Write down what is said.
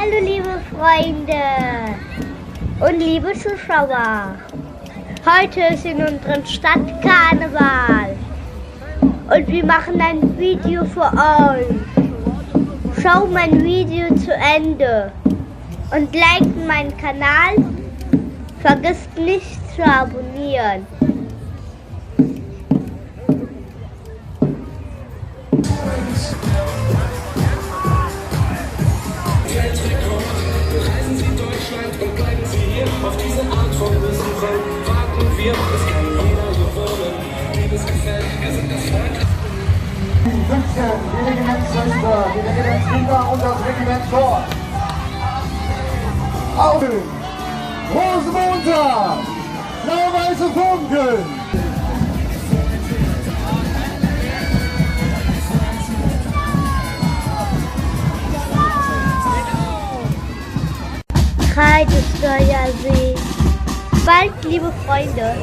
Hallo liebe Freunde und liebe Zuschauer. Heute ist in unserer Stadt Karneval und wir machen ein Video für euch. Schau mein Video zu Ende und like meinen Kanal. Vergisst nicht zu abonnieren. Bereisen Sie Deutschland und bleiben Sie hier. Auf diese Art von Besuchern warten wir. Es kann jeder hier wohnen. Liebes gefällt, wir sind das Volk. Die 15, die Regimentsschwester, die Regimentsliga und das Regiment Tor. Auf Rosenmontag, blau-weiße Funken. Kreidesteuersee. Bald, liebe Freunde.